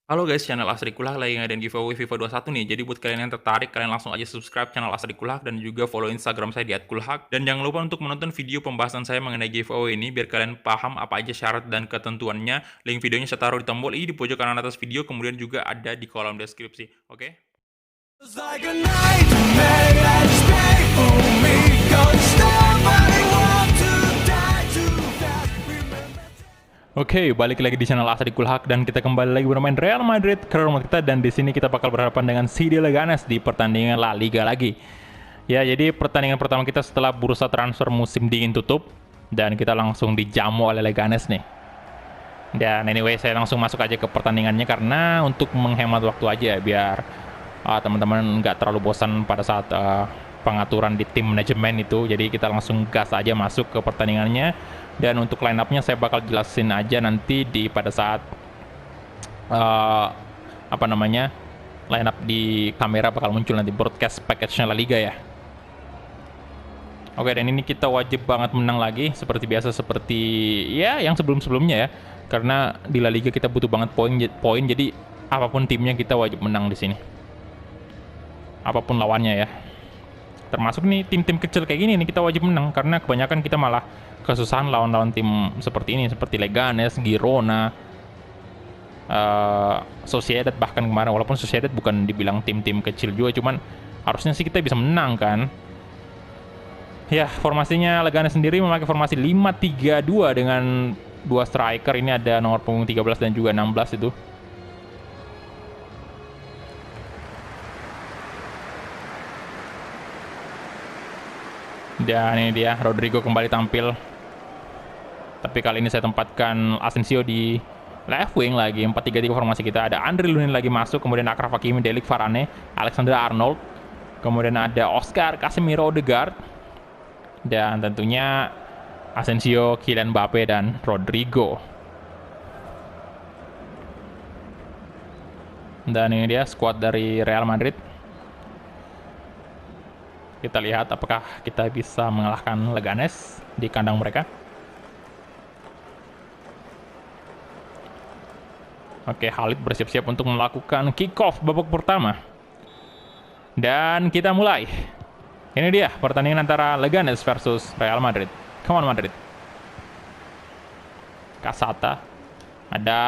Halo guys, channel Asri Kulak lagi ngadain giveaway FIFA 21 nih. Jadi buat kalian yang tertarik, kalian langsung aja subscribe channel Asri Kulak dan juga follow Instagram saya di @kulhak. Dan jangan lupa untuk menonton video pembahasan saya mengenai giveaway ini biar kalian paham apa aja syarat dan ketentuannya. Link videonya saya taruh di tombol i di pojok kanan atas video, kemudian juga ada di kolom deskripsi. Oke? It's like a nightmare that's painful me. Don't stop, I want to die too fast. Oke, balik lagi di channel Asri Kulhak dan kita kembali lagi bermain Real Madrid ke rumah kita, dan di sini kita bakal berhadapan dengan CD Leganes di pertandingan La Liga lagi. Ya, jadi pertandingan pertama kita setelah bursa transfer musim dingin tutup dan kita langsung dijamu oleh Leganes nih. Dan anyway, saya langsung masuk aja ke pertandingannya karena untuk menghemat waktu aja biar teman-teman nggak terlalu bosan pada saat pengaturan di tim manajemen itu. Jadi kita langsung gas aja masuk ke pertandingannya. Dan untuk line up-nya saya bakal jelasin aja nanti pada saat line up di kamera bakal muncul nanti broadcast package-nya La Liga ya. Oke, dan ini kita wajib banget menang lagi seperti biasa, seperti ya yang sebelum-sebelumnya ya. Karena di La Liga kita butuh banget poin, jadi apapun timnya kita wajib menang di sini. Apapun lawannya ya. Termasuk nih tim-tim kecil kayak gini nih kita wajib menang karena kebanyakan kita malah kesusahan lawan-lawan tim seperti ini, seperti Leganes, Girona, Sociedad bahkan kemarin. Walaupun Sociedad bukan dibilang tim-tim kecil juga, cuman harusnya sih kita bisa menang kan. Ya, formasinya Leganes sendiri memakai formasi 5-3-2 dengan dua striker. Ini ada nomor punggung 13 dan juga 16 itu. Dan ini dia, Rodrigo kembali tampil. Tapi kali ini saya tempatkan Asensio di left wing lagi. 4-3-3 formasi kita. Ada Andre Lunin lagi masuk, kemudian Achraf Hakimi, Delik, Varane, Alexander Arnold. Kemudian ada Oscar, Casemiro, Odegaard. Dan tentunya Asensio, Kylian Mbappe, dan Rodrigo. Dan ini dia squad dari Real Madrid. Kita lihat apakah kita bisa mengalahkan Leganes di kandang mereka. Oke, Khalid bersiap-siap untuk melakukan kick-off babak pertama. Dan kita mulai. Ini dia pertandingan antara Leganes versus Real Madrid. Come on Madrid. Casata. Ada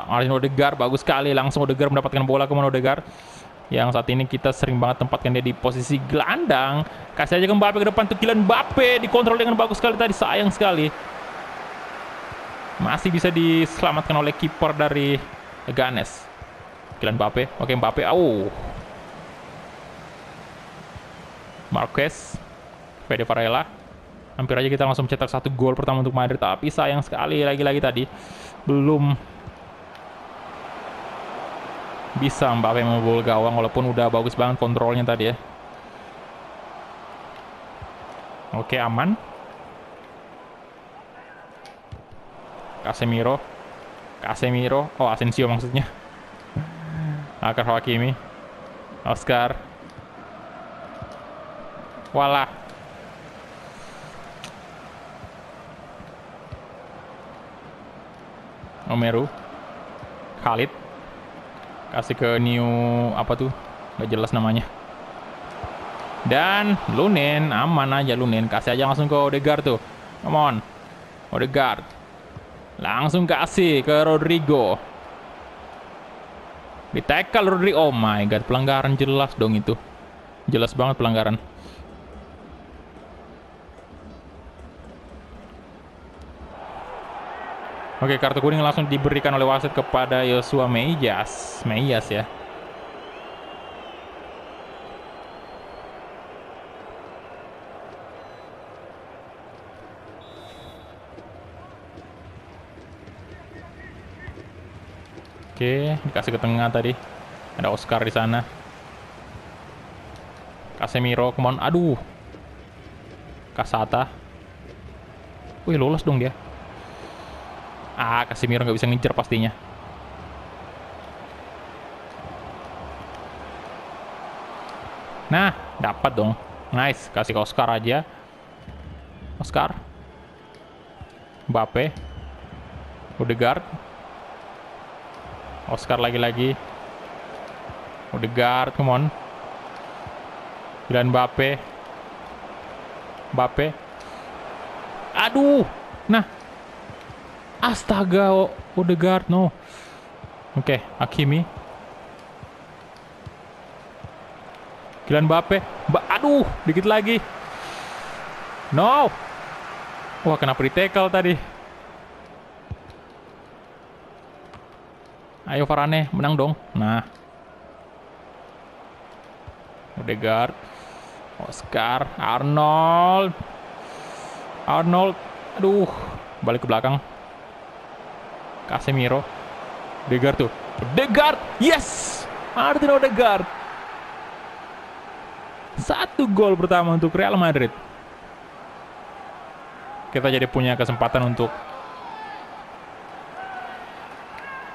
Martin Odegaard, bagus sekali. Langsung Odegaard mendapatkan bola. Kemana Odegaard? Yang saat ini kita sering banget tempatkan dia di posisi gelandang. Kasih aja ke Mbappe ke depan tuh, Kylian Mbappe dikontrol dengan bagus sekali tadi, sayang sekali. Masih bisa diselamatkan oleh kiper dari Leganes. Kylian Mbappe, oke Mbappe, Marquez, Fede Varela. Hampir aja kita langsung cetak satu gol pertama untuk Madrid, tapi sayang sekali lagi-lagi tadi belum bisa Mbappe membobol gawang, walaupun udah bagus banget kontrolnya tadi ya. Oke, aman. Casemiro, oh Asensio maksudnya. Achraf Hakimi, Oscar, walah. Omeru, Khalid, kasih ke New apa tuh, gak jelas namanya. Dan Lunin, aman aja Lunin, kasih aja langsung ke Odegaard tuh. Come on, Odegaard, langsung kasih ke Rodrigo. Ditekel Rodrigo, oh my god, pelanggaran jelas dong itu. Jelas banget pelanggaran. Oke, kartu kuning langsung diberikan oleh wasit kepada Joshua Meijas ya. Oke, dikasih ke tengah tadi. Ada Oscar di sana. Casemiro, come on. Aduh. Casata. Wih, lolos dong dia. Casemiro nggak bisa ngejar pastinya. Nah, dapat dong. Nice, kasih ke Oscar aja. Oscar. Mbappe. Odegaard. Oscar lagi-lagi. Odegaard, come on. Kylian Mbappe. Aduh. Nah. Astaga, Odegaard, no. Oke, Hakimi. Kylian Mbappe. Aduh, dikit lagi. No. Wah, kenapa di-tackle tadi? Ayo Varane, menang dong. Nah. Odegaard. Oscar. Arnold. Aduh. Balik ke belakang. Casemiro. Odegaard tuh. Odegaard. Yes. Martin Odegaard. 1 gol pertama untuk Real Madrid. Kita jadi punya kesempatan untuk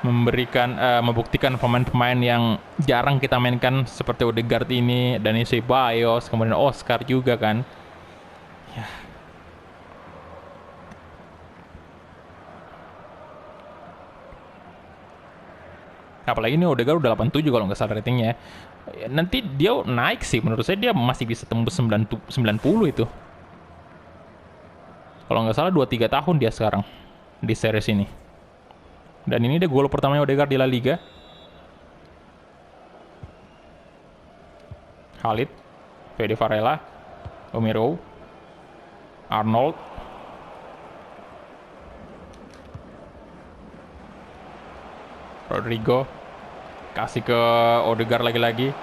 membuktikan pemain-pemain yang jarang kita mainkan seperti Odegaard ini, Dani Ceballos, kemudian Oscar juga kan. Ya. Apalagi ini Odegaard udah 87 kalau nggak salah ratingnya. Nanti dia naik sih, menurut saya dia masih bisa tembus 90 itu. Kalau nggak salah 2-3 tahun dia sekarang di series ini. Dan ini dia gol pertamanya Odegaard di La Liga. Khalid, Fede Varela, Romero, Arnold, Rodrigo, kasih ke Odegaard lagi-lagi.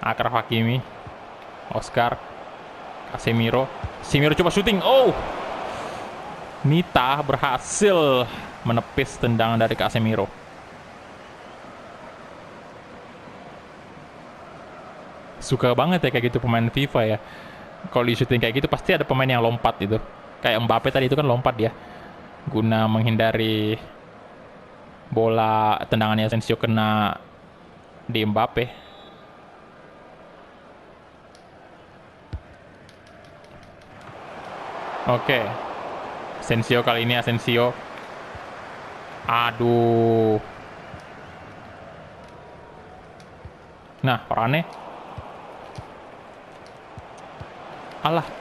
Achraf Hakimi, Oscar, Casemiro coba syuting. Oh, Nita berhasil menepis tendangan dari Casemiro. Suka banget ya kayak gitu pemain FIFA ya. Kalau di syuting kayak gitu pasti ada pemain yang lompat itu. Kayak Mbappe tadi itu kan lompat dia, guna menghindari bola tendangannya Asensio kena di Mbappe. Oke. Asensio kali ini, Asensio. Aduh. Nah, Varane.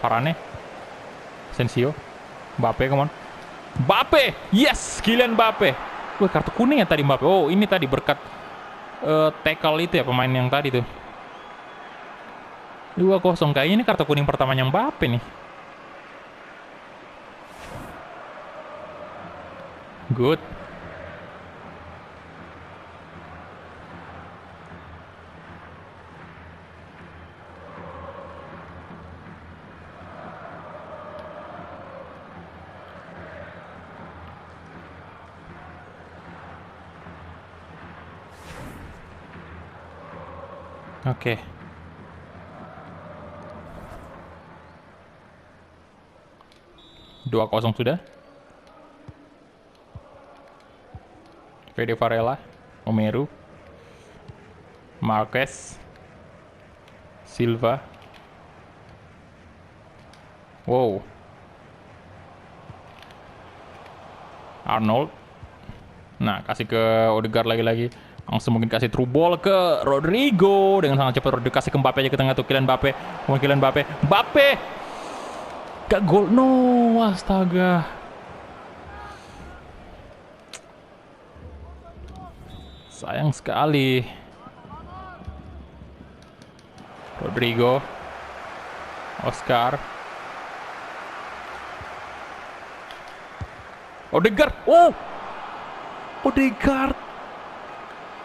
Varane. Asensio. Mbappe, come on. Mbappe! Yes! Kylian Mbappe. Wah, kartu kuning ya tadi Mbappe. Oh, ini tadi berkat tackle itu ya pemain yang tadi tuh. 2-0. Kayaknya ini kartu kuning pertamanya Mbappe nih. Good. Oke. Dua 2-0 sudah. Fede Varela, Romero, Marquez, Silva. Wow. Arnold. Nah, kasih ke Odegaard lagi-lagi. Langsung mungkin kasih through ball ke Rodrigo. Dengan sangat cepat Rodrigo kasih ke Mbappe aja ke tengah tuh. Kylian Mbappe. Mbappe! Gak gol. No, astaga. Sayang sekali. Rodrigo. Oscar. Odegaard. Oh! Odegaard.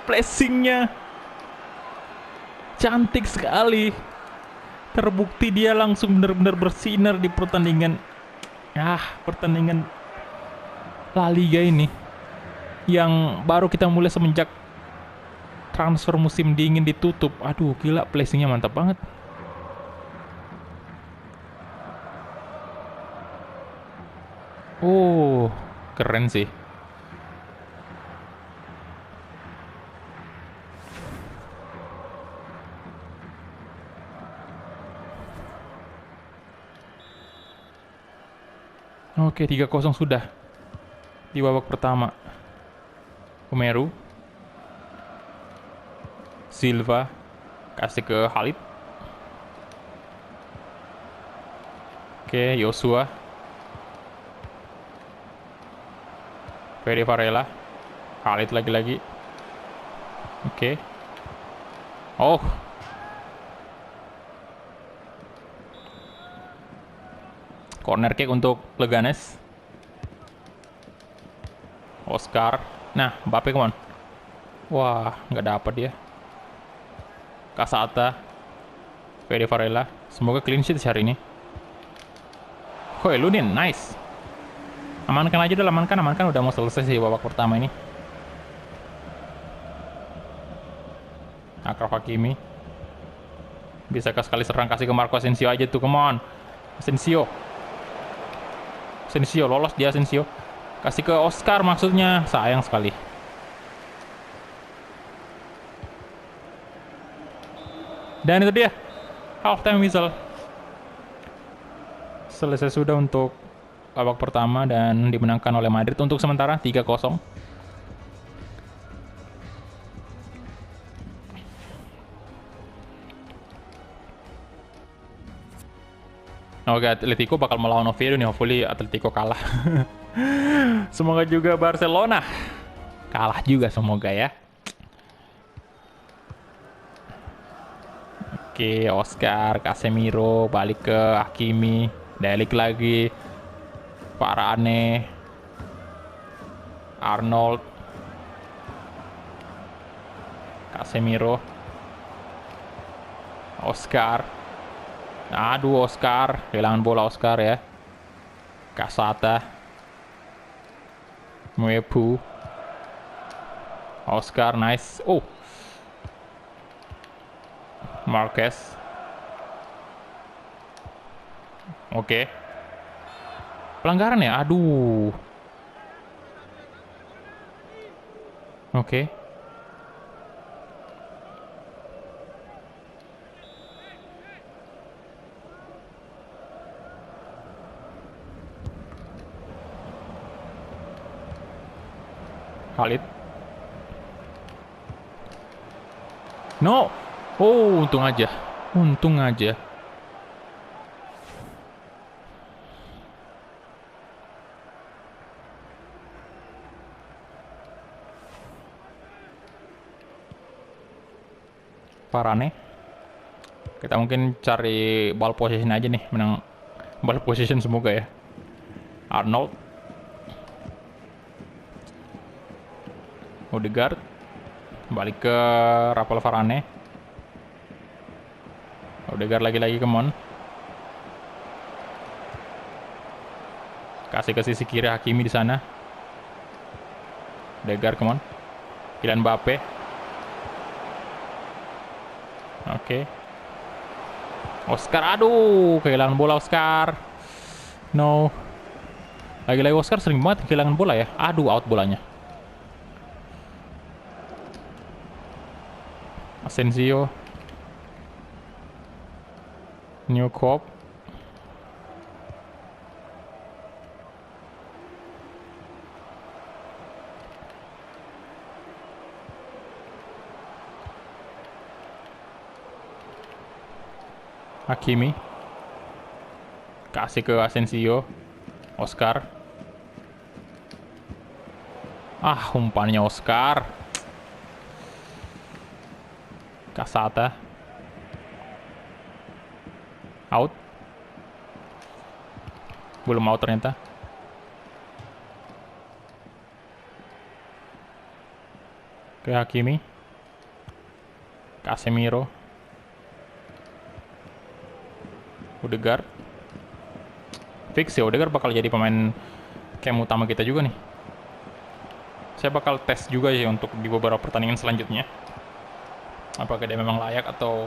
Placingnya cantik sekali. Terbukti dia langsung benar-benar bersinar di pertandingan. Pertandingan La Liga ini. Yang baru kita mulai semenjak transfer musim dingin ditutup. Aduh, gila, placingnya mantap banget. Oh, keren sih. Oke, 3-0 sudah. di babak pertama. Umeru, Silva, kasih ke Khalid. Oke, Joshua, Fede Varela, Khalid lagi-lagi. Oke. Oh. Corner kick untuk Leganes. Oscar. Nah, Mbappe come on. Wah, nggak dapat dia. Kasata. Fede Varela. Semoga clean sheet hari ini. Woi, Lunin, nice. Amankan aja udah, amankan. Udah mau selesai sih babak pertama ini. Akraf Hakimi. Bisakah sekali serang, kasih ke Marco Asensio aja tuh, come on. Asensio, lolos dia Asensio. Kasih ke Oscar maksudnya, sayang sekali. Dan itu dia, half time whistle. Selesai sudah untuk babak pertama dan dimenangkan oleh Madrid untuk sementara 3-0. Oke, Atletico bakal melawan Oviedo nih, hopefully Atletico kalah. Semoga juga Barcelona kalah juga, semoga ya. Oke, Oscar, Casemiro, balik ke Hakimi, Delik lagi, Varane, Arnold, Casemiro, Oscar. Aduh, Oscar, kehilangan bola Oscar ya. Kasata, Mwepu, Oscar, nice. Oh, Marquez. Oke. Pelanggaran ya? Aduh. Oke. Khalid. No. Oh, untung aja. Untung aja. Varane. Kita mungkin cari ball position aja nih, menang ball position semoga ya. Arnold. Odegaard. Balik ke Rafael Varane. Odegaard lagi-lagi, come on. Kasih ke sisi kiri Hakimi di sana. Odegaard, come on. Kylian Mbappe. Oke. Oscar, aduh, kehilangan bola Oscar. No. Lagi-lagi Oscar sering banget kehilangan bola ya. Aduh, out bolanya. Asensio. Newcop. Hakimi. Kasih ke Asensio. Oscar. Ah, umpannya Oscar. Kasata. Out. Belum out ternyata. Ke Hakimi. Casemiro. Odegaard. Fix ya, Odegaard bakal jadi pemain camp utama kita juga nih. Saya bakal tes juga ya untuk di beberapa pertandingan selanjutnya. Apakah dia memang layak atau...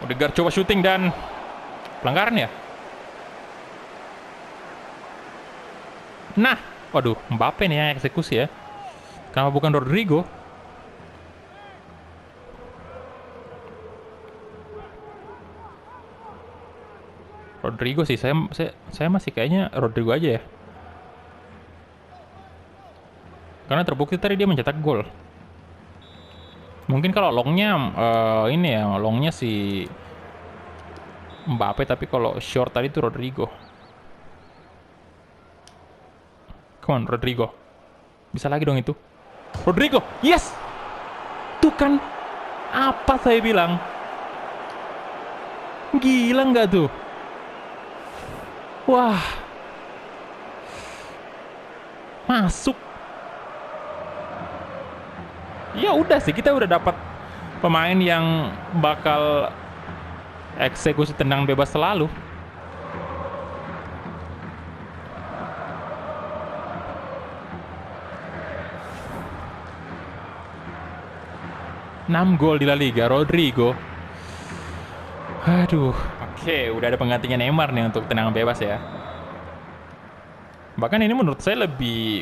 Odegaard coba syuting dan pelanggaran ya? Nah, waduh, Mbappe nih yang eksekusi ya. Kenapa bukan Rodrigo? Rodrigo sih, saya masih kayaknya Rodrigo aja ya. Karena terbukti tadi dia mencetak gol. Mungkin kalau longnya ini ya, longnya si Mbappe, tapi kalau short tadi itu Rodrigo. Come on, Rodrigo. Bisa lagi dong itu. Rodrigo, yes! Tuh kan, apa saya bilang? Gila nggak tuh? Wah. Masuk. Ya udah sih, kita udah dapat pemain yang bakal eksekusi tendangan bebas selalu. Enam gol di La Liga, Rodrigo. Aduh, oke, udah ada penggantinya Neymar nih untuk tendangan bebas ya. Bahkan ini menurut saya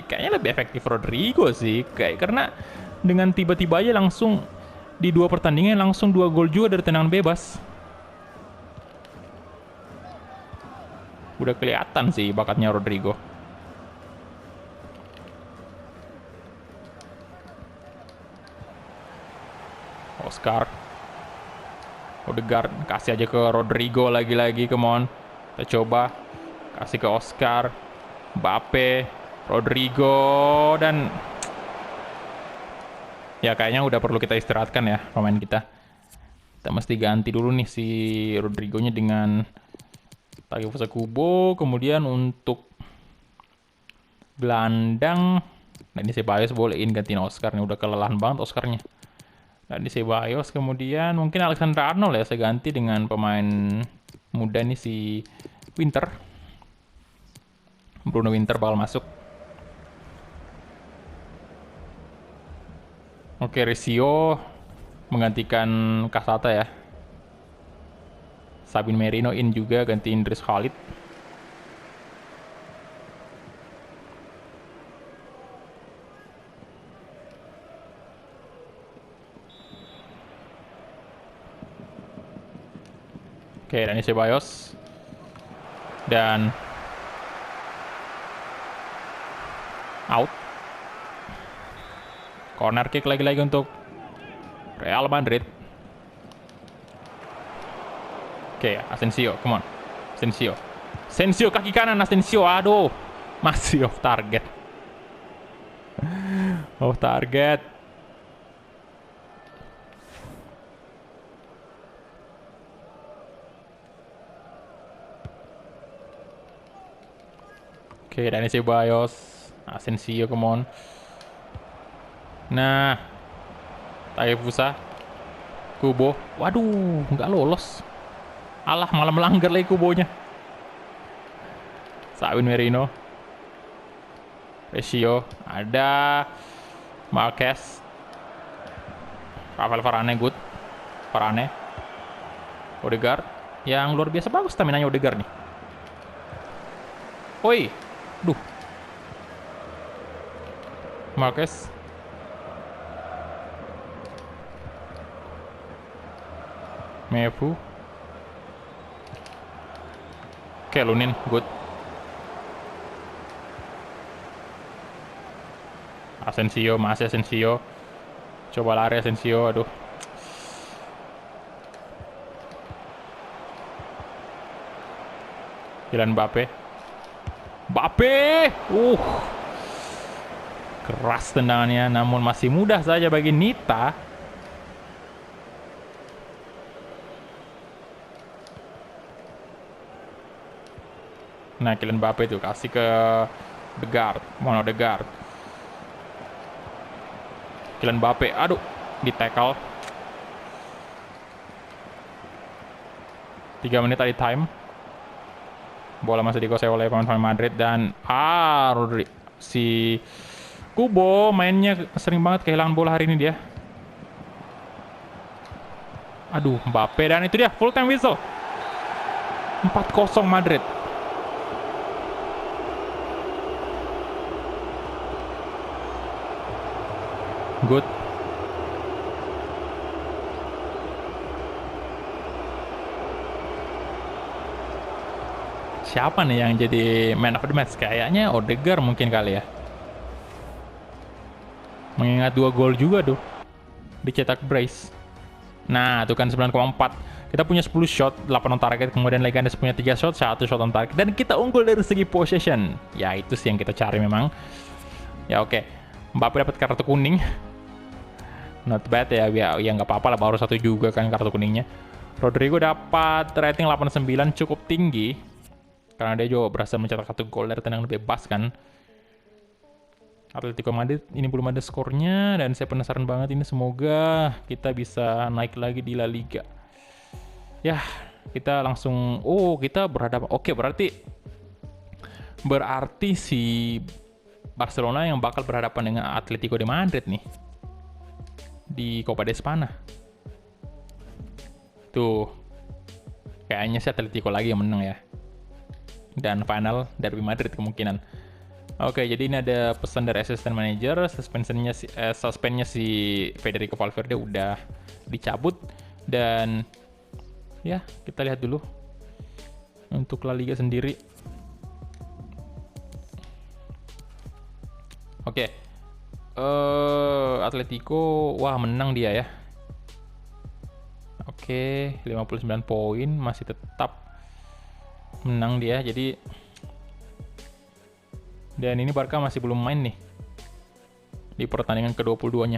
kayaknya lebih efektif Rodrigo sih, karena dengan tiba-tiba aja langsung di 2 pertandingan langsung 2 gol juga dari tendangan bebas. Udah kelihatan sih bakatnya Rodrigo. Oscar, Odegaard, kasih aja ke Rodrigo lagi-lagi, come on. Kita coba kasih ke Oscar, Mbappe, Rodrigo, dan ya kayaknya udah perlu kita istirahatkan ya pemain kita. Kita mesti ganti dulu nih si Rodrigo-nya dengan Takefusa Kubo. Kemudian untuk gelandang, nah ini Ceballos bolehin gantiin Oscar nih, udah kelelahan banget Oscarnya. Dan di Ceballos, kemudian mungkin Alexander Arnold ya saya ganti dengan pemain muda nih si Winter. Bruno Winter bakal masuk. Oke, Risio menggantikan Casata ya. Sabin Merino in juga ganti Idris Khalid. Oke, Dani Ceballos. Dan out. Corner kick lagi-lagi untuk Real Madrid. Oke, Asensio, come on. Asensio kaki kanan, Asensio, aduh. Masih off target. Off target. Oke, Dani Ceballos, Asensio, come on. Nah, Takefusa, Kubo, waduh, nggak lolos. Alah, malah melanggar lagi Kubonya. Sabin Merino, Resio, ada Marquez, Rafael Varane, good. Varane, Odegaard, yang luar biasa bagus stamina-nya Odegaard nih. Oi, duh, Marquez. Mefu. Oke, Lunin, good. Asensio, masih Asensio. Coba lari Asensio, aduh. Kylian Mbappe. Keras tendangannya, namun masih mudah saja bagi Nita. Nah, Kylian Mbappe tuh kasih ke Odegaard, Odegaard. Kylian Mbappe, aduh, di tackle. 3 menit tadi time. Bola masih dikuasai oleh pemain Madrid dan Rodri. Si Kubo mainnya sering banget kehilangan bola hari ini dia. Aduh, Mbappe, dan itu dia full time whistle. 4-0 Madrid. Good. Siapa nih yang jadi man of the match? Kayaknya Odegaard mungkin kali ya. Mengingat 2 gol juga tuh dicetak brace. Nah, itu kan 9,4. Kita punya 10 shot, 8 on target, kemudian Leganes punya 3 shot, 1 shot on target, dan kita unggul dari segi possession. Ya, itu sih yang kita cari memang. Ya, oke. Mbappe dapat kartu kuning. Not bad ya, ya nggak apa-apa lah, baru 1 juga kan kartu kuningnya. Rodrigo dapat rating 89, cukup tinggi. Karena dia juga berhasil mencetak 1 gol dari tendangan bebas kan. Atletico Madrid ini belum ada skornya, dan saya penasaran banget ini, semoga kita bisa naik lagi di La Liga. Ya, kita langsung, kita berhadapan. Oke, berarti si Barcelona yang bakal berhadapan dengan Atletico de Madrid nih di Copa de España. Tuh, kayaknya sih Atletico lagi yang menang ya. Dan final Derby Madrid kemungkinan. Oke, jadi ini ada pesan dari asisten manager, suspendnya si Federico Valverde udah dicabut, dan ya kita lihat dulu untuk La Liga sendiri. Oke, Atletico, wah menang dia ya. Oke, 59 poin, masih tetap menang dia. Jadi, dan ini Barca masih belum main nih di pertandingan ke-22-nya.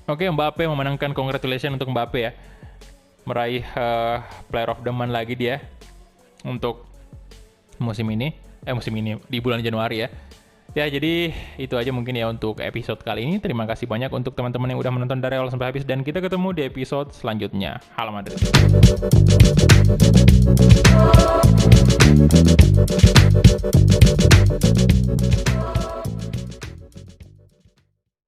Oke, Mbappe memenangkan, congratulations untuk Mbappe ya. Meraih Player of the Month lagi dia untuk musim ini di bulan Januari ya. Ya, jadi itu aja mungkin ya untuk episode kali ini. Terima kasih banyak untuk teman-teman yang udah menonton dari awal sampai habis, dan kita ketemu di episode selanjutnya. Halo Madrid.